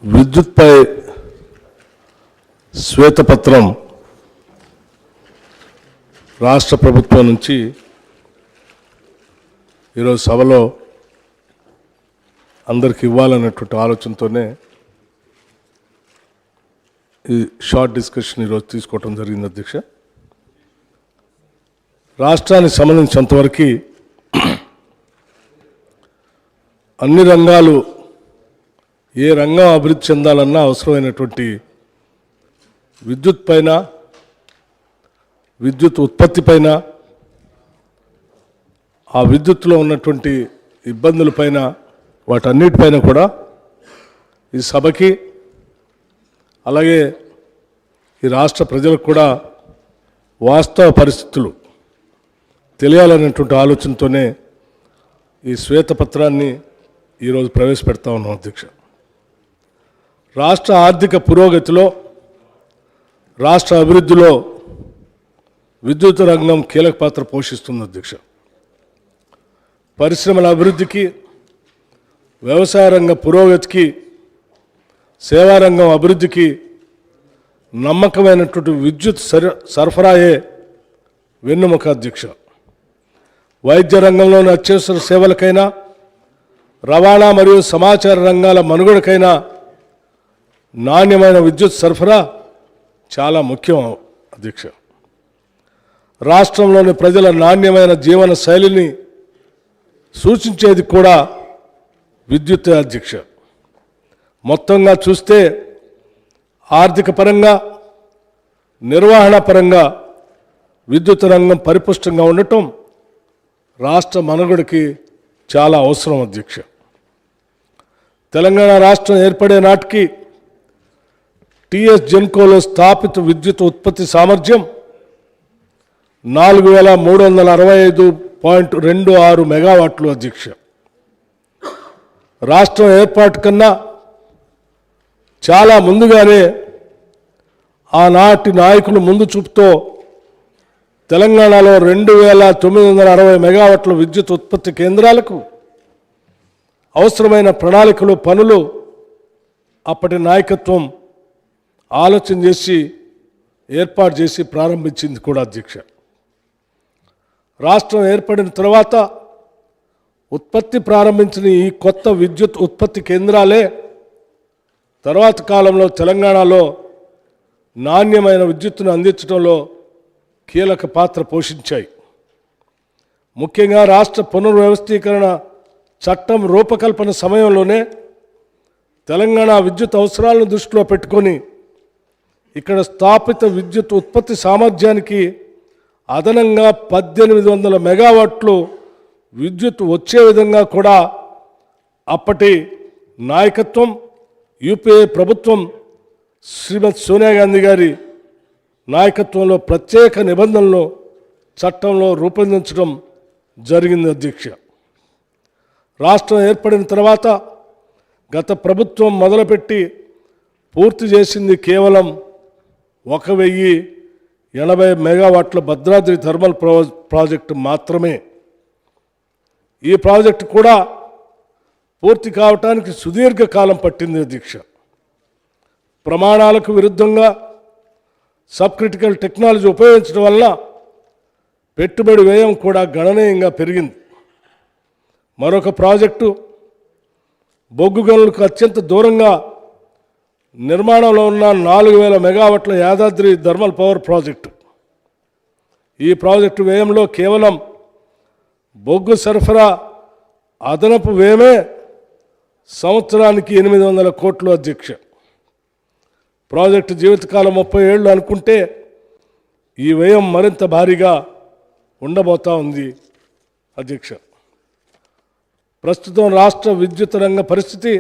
విద్యుత్పై శ్వేతపత్రం రాష్ట్ర ప్రభుత్వం నుంచి ఈరోజు సభలో అందరికి ఇవ్వాలన్నటువంటి ఆలోచనతోనే ఈ షార్ట్ డిస్కషన్ ఈరోజు తీసుకోవటం జరిగింది అధ్యక్ష. రాష్ట్రానికి సంబంధించినంతవరకు అన్ని రంగాలు ఏ రంగం అభివృద్ధి చెందాలన్నా అవసరమైనటువంటి విద్యుత్ పైన, విద్యుత్ ఉత్పత్తి పైన, ఆ విద్యుత్తులో ఉన్నటువంటి ఇబ్బందులపైన, వాటన్నిటిపైన కూడా ఈ సభకి అలాగే ఈ రాష్ట్ర ప్రజలకు కూడా వాస్తవ పరిస్థితులు తెలియాలనేటువంటి ఆలోచనతోనే ఈ శ్వేతపత్రాన్ని ఈరోజు ప్రవేశపెడతా ఉన్నాం అధ్యక్ష. రాష్ట్ర ఆర్థిక పురోగతిలో, రాష్ట్ర అభివృద్ధిలో విద్యుత్ రంగం కీలక పాత్ర పోషిస్తుంది అధ్యక్ష. పరిశ్రమల అభివృద్ధికి, వ్యవసాయ రంగ పురోగతికి, సేవారంగం అభివృద్ధికి నమ్మకమైనటువంటి విద్యుత్ సరఫరాయే వెన్నెముక అధ్యక్ష. వైద్య రంగంలోని అత్యవసర సేవలకైనా, రవాణా మరియు సమాచార రంగాల మనుగడకైనా నాణ్యమైన విద్యుత్ సరఫరా చాలా ముఖ్యం అధ్యక్ష. రాష్ట్రంలోని ప్రజల నాణ్యమైన జీవన శైలిని సూచించేది కూడా విద్యుత్ అధ్యక్ష. మొత్తంగా చూస్తే ఆర్థిక పరంగా, నిర్వహణ పరంగా విద్యుత్ రంగం పరిపుష్టంగా ఉండటం రాష్ట్ర మనుగడకి చాలా అవసరం అధ్యక్ష. తెలంగాణ రాష్ట్రం ఏర్పడే నాటికి టీఎస్ జెన్కోలో స్థాపిత విద్యుత్ ఉత్పత్తి సామర్థ్యం 4365.26 మెగావాట్లు అధ్యక్ష. రాష్ట్రం ఏర్పాటు కన్నా చాలా ముందుగానే ఆనాటి నాయకులు ముందు చూపుతో తెలంగాణలో 2960 మెగావాట్ల విద్యుత్ ఉత్పత్తి కేంద్రాలకు అవసరమైన ప్రణాళికలు, పనులు అప్పటి నాయకత్వం ఆలోచన చేసి ఏర్పాటు చేసి ప్రారంభించింది కూడా అధ్యక్ష. రాష్ట్రం ఏర్పడిన తర్వాత ఉత్పత్తి ప్రారంభించిన ఈ కొత్త విద్యుత్ ఉత్పత్తి కేంద్రాలే తర్వాత కాలంలో తెలంగాణలో నాణ్యమైన విద్యుత్తును అందించడంలో కీలక పాత్ర పోషించాయి. ముఖ్యంగా రాష్ట్ర పునర్వ్యవస్థీకరణ చట్టం రూపకల్పన సమయంలోనే తెలంగాణ విద్యుత్ అవసరాలను దృష్టిలో పెట్టుకొని ఇక్కడ స్థాపిత విద్యుత్ ఉత్పత్తి సామర్థ్యానికి అదనంగా 1800 మెగావాట్లు విద్యుత్ వచ్చే విధంగా కూడా అప్పటి నాయకత్వం, యూపీఏ ప్రభుత్వం శ్రీమతి సోనియా గాంధీ గారి నాయకత్వంలో ప్రత్యేక నిబంధనలు చట్టంలో రూపొందించడం జరిగింది అధ్యక్ష. రాష్ట్రం ఏర్పడిన తర్వాత గత ప్రభుత్వం మొదలుపెట్టి పూర్తి చేసింది కేవలం 1080 మెగావాట్ల భద్రాద్రి థర్మల్ ప్రాజెక్టు మాత్రమే. ఈ ప్రాజెక్టు కూడా పూర్తి కావటానికి సుదీర్ఘకాలం పట్టింది అధ్యక్ష. ప్రమాణాలకు విరుద్ధంగా సబ్ క్రిటికల్ టెక్నాలజీ ఉపయోగించడం వల్ల పెట్టుబడి వ్యయం కూడా గణనీయంగా పెరిగింది. మరొక ప్రాజెక్టు బొగ్గు గనులకు అత్యంత దూరంగా నిర్మాణంలో ఉన్న 4000 మెగావాట్ల యాదాద్రి థర్మల్ పవర్ ప్రాజెక్టు. ఈ ప్రాజెక్టు వ్యయంలో కేవలం బొగ్గు సరఫరా అదనపు వ్యయమే సంవత్సరానికి 800 కోట్లు అధ్యక్ష. ప్రాజెక్టు జీవితకాలం 30 ఏళ్ళు అనుకుంటే ఈ వ్యయం మరింత భారీగా ఉండబోతా ఉంది అధ్యక్ష. ప్రస్తుతం రాష్ట్ర విద్యుత్ రంగ పరిస్థితి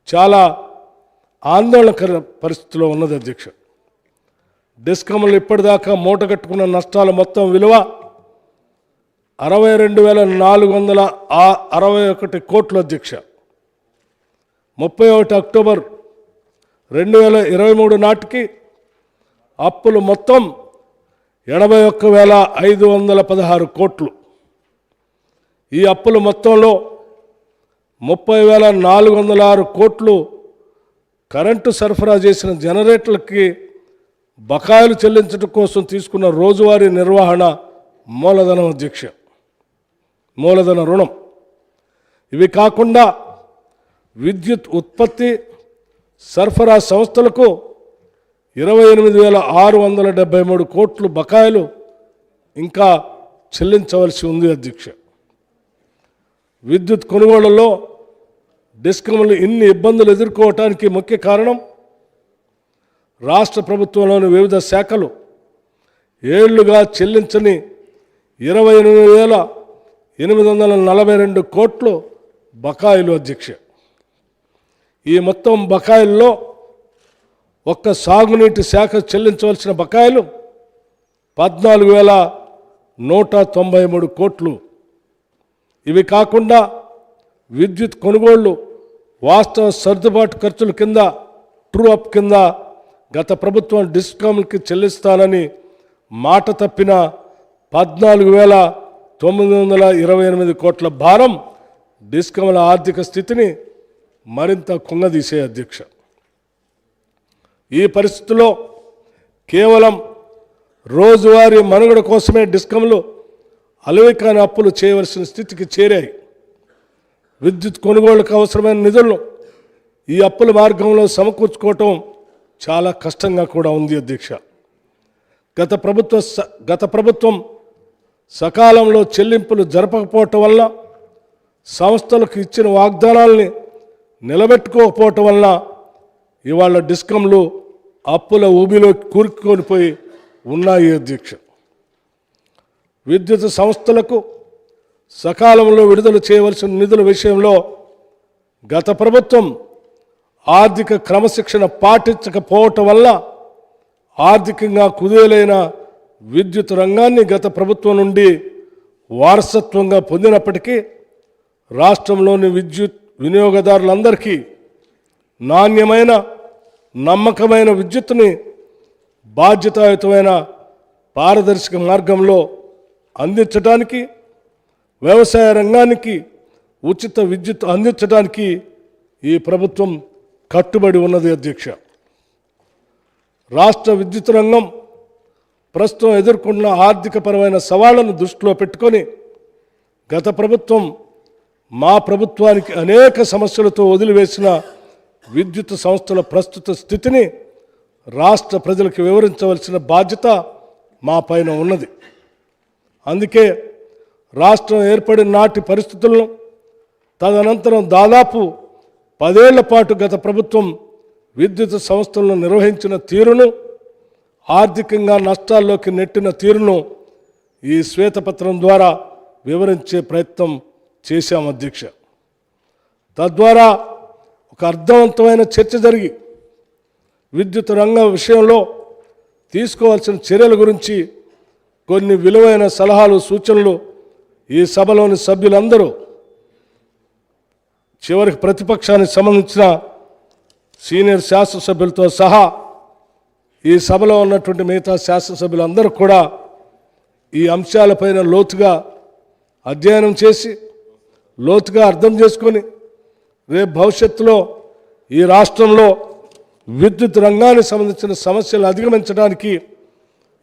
చాలా ఆందోళనకర పరిస్థితిలో ఉన్నది అధ్యక్ష. డిస్కమ్లు ఇప్పటిదాకా మూటగట్టుకున్న నష్టాల మొత్తం విలువ 62,461 కోట్లు అధ్యక్ష. 31 అక్టోబర్ 2023 నాటికి అప్పులు మొత్తం 81,516 కోట్లు. ఈ అప్పుల మొత్తంలో 30,406 కోట్లు కరెంటు సరఫరా చేసిన జనరేటర్లకి బకాయిలు చెల్లించడం కోసం తీసుకున్న రోజువారీ నిర్వహణ మూలధనం అధ్యక్ష, మూలధన రుణం. ఇవి కాకుండా విద్యుత్ ఉత్పత్తి సరఫరా సంస్థలకు 28,673 కోట్లు బకాయిలు ఇంకా చెల్లించవలసి ఉంది అధ్యక్ష. విద్యుత్ కొనుగోళ్లలో డిస్కమ్లు ఇన్ని ఇబ్బందులు ఎదుర్కోవటానికి ముఖ్య కారణం రాష్ట్ర ప్రభుత్వంలోని వివిధ శాఖలు ఏళ్లుగా చెల్లించని 28,842 కోట్లు బకాయిలు అధ్యక్ష. ఈ మొత్తం బకాయిల్లో ఒక్క సాగునీటి శాఖ చెల్లించవలసిన బకాయిలు 14,193 కోట్లు. ఇవి కాకుండా విద్యుత్ కొనుగోళ్లు వాస్తవ సర్దుబాటు ఖర్చుల కింద ట్రూ అప్ కింద గత ప్రభుత్వం డిస్కామ్లకి చెల్లిస్తానని మాట తప్పిన 14,928 కోట్ల భారం డిస్కామ్ల ఆర్థిక స్థితిని మరింత కుంగదీసే అధ్యక్ష. ఈ పరిస్థితుల్లో కేవలం రోజువారీ మనుగడ కోసమే డిస్కమ్లు అలవికాని అప్పులు చేయవలసిన స్థితికి చేరాయి. విద్యుత్ కొనుగోళ్లకు అవసరమైన నిధులను ఈ అప్పుల మార్గంలో సమకూర్చుకోవటం చాలా కష్టంగా కూడా ఉంది అధ్యక్ష. గత ప్రభుత్వం సకాలంలో చెల్లింపులు జరపకపోవటం వల్ల, సంస్థలకు ఇచ్చిన వాగ్దానాల్ని నిలబెట్టుకోకపోవటం వల్ల ఇవాళ డిస్కమ్లు అప్పుల ఊబిలో కూరుకునిపోయి ఉన్నాయి అధ్యక్ష. విద్యుత్ సంస్థలకు సకాలంలో విడుదల చేయవలసిన నిధుల విషయంలో గత ప్రభుత్వం ఆర్థిక క్రమశిక్షణ పాటించకపోవటం వల్ల ఆర్థికంగా కుదేలైన విద్యుత్ రంగాన్ని గత ప్రభుత్వం నుండి వారసత్వంగా పొందినప్పటికీ రాష్ట్రంలోని విద్యుత్ వినియోగదారులందరికీ నాణ్యమైన నమ్మకమైన విద్యుత్తుని బాధ్యతాయుతమైన పారదర్శక మార్గంలో అందించడానికి, వ్యవసాయ రంగానికి ఉచిత విద్యుత్ అందించడానికి ఈ ప్రభుత్వం కట్టుబడి ఉన్నది అధ్యక్ష. రాష్ట్ర విద్యుత్ రంగం ప్రస్తుతం ఎదుర్కొన్న ఆర్థికపరమైన సవాళ్లను దృష్టిలో పెట్టుకొని గత ప్రభుత్వం మా ప్రభుత్వానికి అనేక సమస్యలతో వదిలివేసిన విద్యుత్ సంస్థల ప్రస్తుత స్థితిని రాష్ట్ర ప్రజలకు వివరించవలసిన బాధ్యత మా పైన ఉన్నది. అందుకే రాష్ట్రం ఏర్పడిన నాటి పరిస్థితులను, తదనంతరం దాదాపు 10 ఏళ్ల పాటు గత ప్రభుత్వం విద్యుత్ సంస్థలను నిర్వహించిన తీరును, ఆర్థికంగా నష్టాల్లోకి నెట్టిన తీరును ఈ శ్వేతపత్రం ద్వారా వివరించే ప్రయత్నం చేశాం అధ్యక్ష. తద్వారా ఒక అర్థవంతమైన చర్చ జరిగి విద్యుత్ రంగం విషయంలో తీసుకోవాల్సిన చర్యల గురించి కొన్ని విలువైన సలహాలు, సూచనలు ఈ సభలోని సభ్యులందరూ, చివరికి ప్రతిపక్షానికి సంబంధించిన సీనియర్ శాసనసభ్యులతో సహా ఈ సభలో ఉన్నటువంటి మిగతా శాసనసభ్యులందరూ కూడా ఈ అంశాలపైన లోతుగా అధ్యయనం చేసి, లోతుగా అర్థం చేసుకొని రేపు భవిష్యత్తులో ఈ రాష్ట్రంలో విద్యుత్ రంగానికి సంబంధించిన సమస్యలు అధిగమించడానికి,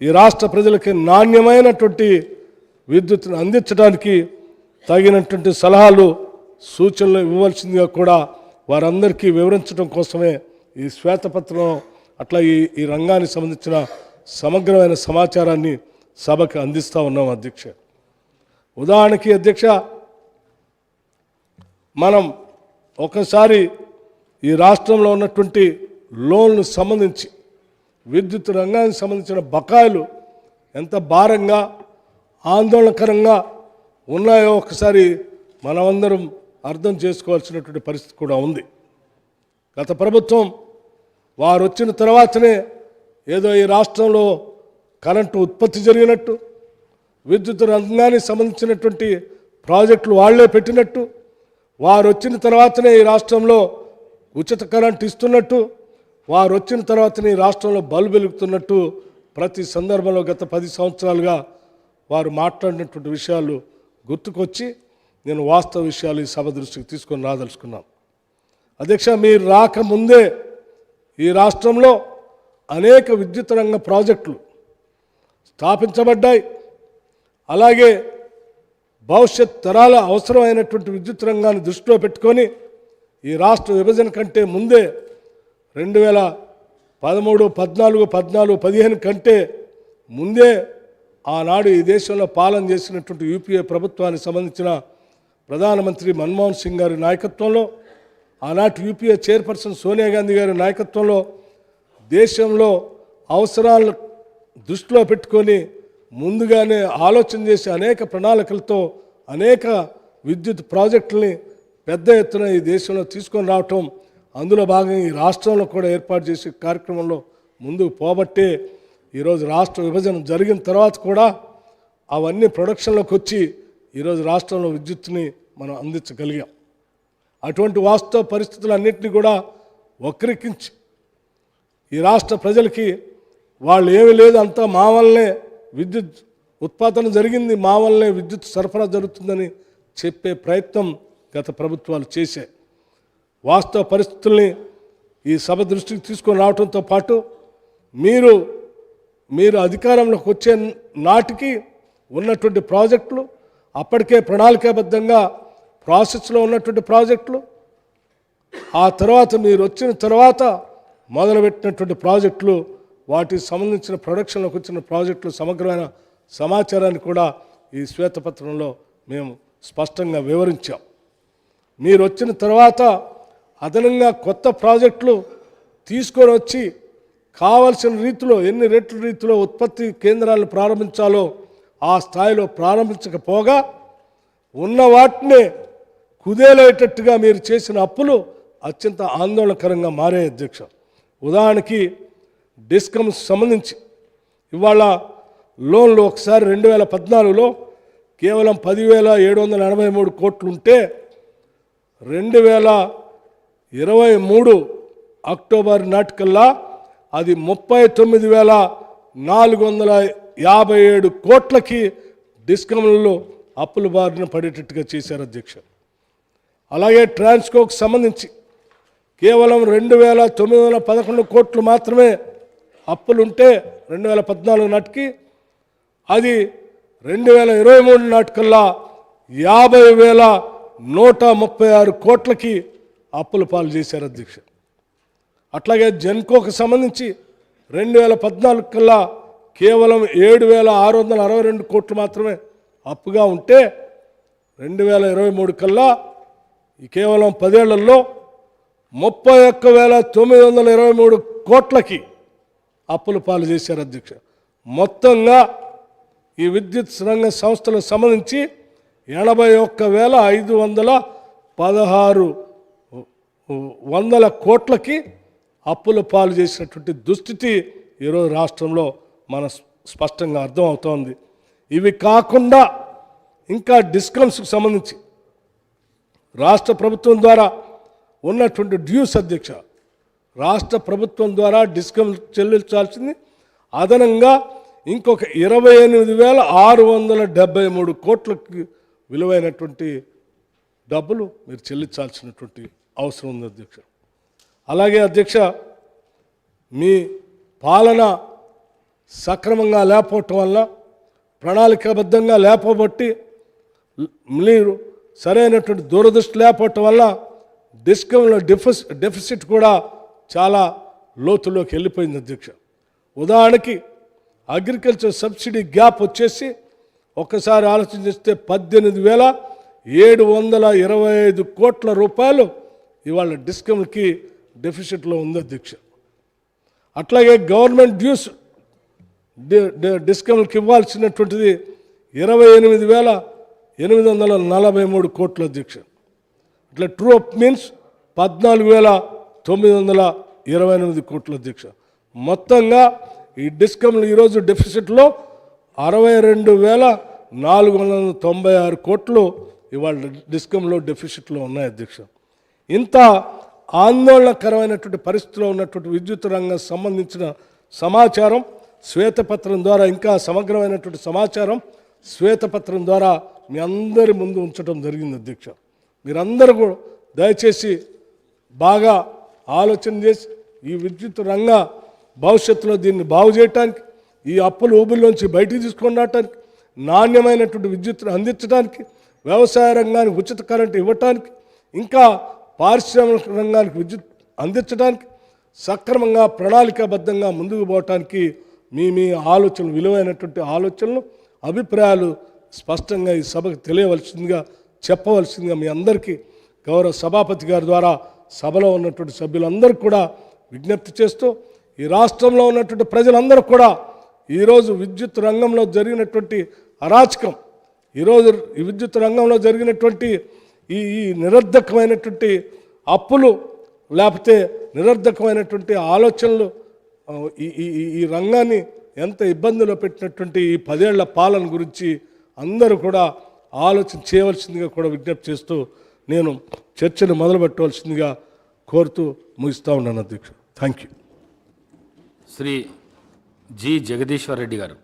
ఈ రాష్ట్ర ప్రజలకి నాణ్యమైనటువంటి విద్యుత్తును అందించడానికి తగినటువంటి సలహాలు, సూచనలు ఇవ్వవలసిందిగా కూడా వారందరికీ వివరించడం కోసమే ఈ శ్వేతపత్రం అట్లా ఈ రంగానికి సంబంధించిన సమగ్రమైన సమాచారాన్ని సభకు అందిస్తూ ఉన్నాం అధ్యక్ష. ఉదాహరణకి అధ్యక్ష, మనం ఒకసారి ఈ రాష్ట్రంలో ఉన్నటువంటి లోన్లు సంబంధించి విద్యుత్ రంగానికి సంబంధించిన బకాయిలు ఎంత భారంగా, ఆందోళనకరంగా ఉన్నాయో ఒకసారి మనమందరం అర్థం చేసుకోవాల్సినటువంటి పరిస్థితి కూడా ఉంది. గత ప్రభుత్వం వారు వచ్చిన తర్వాతనే ఏదో ఈ రాష్ట్రంలో కరెంటు ఉత్పత్తి జరిగినట్టు, విద్యుత్ రంగానికి సంబంధించినటువంటి ప్రాజెక్టులు వాళ్లే పెట్టినట్టు, వారు వచ్చిన తర్వాతనే ఈ రాష్ట్రంలో ఉచిత కరెంటు ఇస్తున్నట్టు, వారు వచ్చిన తర్వాతనే ఈ రాష్ట్రంలో బల్బు వెలుగుతున్నట్టు ప్రతి సందర్భంలో గత 10 సంవత్సరాలుగా వారు మాట్లాడినటువంటి విషయాలు గుర్తుకొచ్చి నేను వాస్తవ విషయాలు ఈ సభ దృష్టికి తీసుకొని రాదలుచుకున్నాను. అధ్యక్ష, మీరు రాకముందే ఈ రాష్ట్రంలో అనేక విద్యుత్ రంగ ప్రాజెక్టులు స్థాపించబడ్డాయి. అలాగే భవిష్యత్ తరాల అవసరమైనటువంటి విద్యుత్ రంగాన్ని దృష్టిలో పెట్టుకొని ఈ రాష్ట్ర విభజన కంటే ముందే 2013, 14, 15 కంటే ముందే ఆనాడు ఈ దేశంలో పాలన చేసినటువంటి యూపీఏ ప్రభుత్వానికి సంబంధించిన ప్రధానమంత్రి మన్మోహన్ సింగ్ గారి నాయకత్వంలో, ఆనాటి యూపీఏ చైర్పర్సన్ సోనియా గాంధీ గారి నాయకత్వంలో దేశంలో అవసరాలను దృష్టిలో పెట్టుకొని ముందుగానే ఆలోచన చేసి అనేక ప్రణాళికలతో అనేక విద్యుత్ ప్రాజెక్టుల్ని పెద్ద ఎత్తున ఈ దేశంలో తీసుకొని రావటం, అందులో భాగంగా ఈ రాష్ట్రంలో కూడా ఏర్పాటు చేసే కార్యక్రమంలో ముందుకు పోబట్టే ఈరోజు రాష్ట్ర విభజన జరిగిన తర్వాత కూడా అవన్నీ ప్రొడక్షన్లోకి వచ్చి ఈరోజు రాష్ట్రంలో విద్యుత్తుని మనం అందించగలిగాం. అటువంటి వాస్తవ పరిస్థితులన్నింటినీ కూడా వక్రీకరించి ఈ రాష్ట్ర ప్రజలకి వాళ్ళు ఏమీ లేదు, అంతా మా వల్లనే విద్యుత్ ఉత్పాదన జరిగింది, మా వల్లనే విద్యుత్ సరఫరా జరుగుతుందని చెప్పే ప్రయత్నం గత ప్రభుత్వాలు చేశాయి. వాస్తవ పరిస్థితుల్ని ఈ సభ దృష్టికి తీసుకొని రావడంతో పాటు మీరు అధికారంలోకి వచ్చే నాటికి ఉన్నటువంటి ప్రాజెక్టులు, అప్పటికే ప్రణాళికాబద్ధంగా ప్రాసెస్లో ఉన్నటువంటి ప్రాజెక్టులు, ఆ తర్వాత మీరు వచ్చిన తర్వాత మొదలుపెట్టినటువంటి ప్రాజెక్టులు, వాటికి సంబంధించిన ప్రొడక్షన్లోకి వచ్చిన ప్రాజెక్టులు సమగ్రమైన సమాచారాన్ని కూడా ఈ శ్వేతపత్రంలో మేము స్పష్టంగా వివరించాం. మీరు వచ్చిన తర్వాత అదనంగా కొత్త ప్రాజెక్టులు తీసుకొని వచ్చి కావలసిన రీతిలో ఎన్ని రెట్ల రీతిలో ఉత్పత్తి కేంద్రాలను ప్రారంభించాలో ఆ స్థాయిలో ప్రారంభించకపోగా ఉన్న వాటినే కుదేలేటట్టుగా మీరు చేసిన అప్పులు అత్యంత ఆందోళనకరంగా మారే అధ్యక్ష. ఉదాహరణకి డిస్కమ్స్ సంబంధించి ఇవాళ లోన్లు ఒకసారి 2014లో కేవలం 10,783 కోట్లు ఉంటే 2023 అక్టోబర్ నాటికల్లా అది 39,457 కోట్లకి డిస్కమ్లలో అప్పుల బారిన పడేటట్టుగా చేశారు అధ్యక్ష. అలాగే ట్రాన్స్కోకు సంబంధించి కేవలం 2,911 కోట్లు మాత్రమే అప్పులుంటే 2014 నాటికి అది 2023 నాటికల్లా 50,136 కోట్లకి అప్పుల పాలు చేశారు అధ్యక్ష. అట్లాగే జెన్కోకు సంబంధించి 2014 కల్లా కేవలం 7,662 కోట్లు మాత్రమే అప్పుగా ఉంటే 2023 కల్లా కేవలం 10 ఏళ్లలో 31,923 కోట్లకి అప్పుల పాలు చేశారు అధ్యక్ష. మొత్తంగా ఈ విద్యుత్ రంగ సంస్థలకు సంబంధించి 81,516 కోట్లకి అప్పుల పాలు చేసినటువంటి దుస్థితి ఈరోజు రాష్ట్రంలో మన స్పష్టంగా అర్థమవుతోంది. ఇవి కాకుండా ఇంకా డిస్కమ్స్కి సంబంధించి రాష్ట్ర ప్రభుత్వం ద్వారా ఉన్నటువంటి డ్యూస్ అధ్యక్ష, రాష్ట్ర ప్రభుత్వం ద్వారా డిస్కమ్ చెల్లించాల్సింది అదనంగా ఇంకొక 28,673 కోట్లకి విలువైనటువంటి డబ్బులు మీరు చెల్లించాల్సినటువంటి అవసరం ఉంది అధ్యక్ష. అలాగే అధ్యక్ష, మీ పాలన సక్రమంగా లేకపోవటం వల్ల, ప్రణాళికాబద్ధంగా లేకపోబట్టి, మీరు సరైనటువంటి దూరదృష్టి లేకపోవటం వల్ల డిస్కమ్లో డెఫిసిట్ కూడా చాలా లోతులోకి వెళ్ళిపోయింది అధ్యక్ష. ఉదాహరణకి అగ్రికల్చర్ సబ్సిడీ గ్యాప్ వచ్చేసి ఒక్కసారి ఆలోచన చేస్తే 18,725 కోట్ల రూపాయలు ఇవాళ డిస్కమ్కి డెఫిసిట్లో ఉంది అధ్యక్ష. అట్లాగే గవర్నమెంట్ డ్యూస్ డిస్కమ్కి ఇవ్వాల్సినటువంటిది 28,843 కోట్ల అధ్యక్ష. ఇట్లా ట్రూ అప్ మీన్స్ 14,928 కోట్ల అధ్యక్ష. మొత్తంగా ఈ డిస్కమ్లు ఈరోజు డెఫిసిట్లో 62,496 కోట్లు ఇవాళ డిస్కమ్లో డెఫిసిట్లో ఉన్నాయి అధ్యక్ష. ఇంత ఆందోళనకరమైనటువంటి పరిస్థితిలో ఉన్నటువంటి విద్యుత్ రంగం సంబంధించిన సమాచారం శ్వేతపత్రం ద్వారా, ఇంకా సమగ్రమైనటువంటి సమాచారం శ్వేతపత్రం ద్వారా మీ అందరి ముందు ఉంచడం జరిగింది అధ్యక్ష. మీరందరూ కూడా దయచేసి బాగా ఆలోచన చేసి ఈ విద్యుత్ రంగ భవిష్యత్తులో దీన్ని బాగు చేయటానికి, ఈ అప్పుల ఊబిలోంచి బయటికి తీసుకొని రావటానికి, నాణ్యమైనటువంటి విద్యుత్తును అందించడానికి, వ్యవసాయ రంగానికి ఉచిత కరెంటు ఇవ్వటానికి, ఇంకా పారిశ్రామిక రంగానికి విద్యుత్ అందించడానికి సక్రమంగా ప్రణాళికాబద్ధంగా ముందుకు పోవటానికి మీ ఆలోచనలు, విలువైనటువంటి ఆలోచనలు, అభిప్రాయాలు స్పష్టంగా ఈ సభకు తెలియవలసిందిగా, చెప్పవలసిందిగా మీ అందరికీ గౌరవ సభాపతి గారి ద్వారా సభలో ఉన్నటువంటి సభ్యులందరికీ కూడా విజ్ఞప్తి చేస్తూ, ఈ రాష్ట్రంలో ఉన్నటువంటి ప్రజలందరూ కూడా ఈరోజు విద్యుత్ రంగంలో జరిగినటువంటి అరాచకం, ఈరోజు ఈ విద్యుత్ రంగంలో జరిగినటువంటి ఈ నిరర్ధకమైనటువంటి అప్పులు, లేకపోతే నిరర్ధకమైనటువంటి ఆలోచనలు ఈ రంగాన్ని ఎంత ఇబ్బందిలో పెట్టినటువంటి ఈ 10 ఏళ్ల పాలన గురించి అందరూ కూడా ఆలోచన చేయవలసిందిగా కూడా విజ్ఞప్తి చేస్తూ నేను చర్చను మొదలుపెట్టవలసిందిగా కోరుతూ ముగిస్తూ ఉన్నాను అధ్యక్షుడు. Thank you. Shri G Jagadishwar Reddy గారు.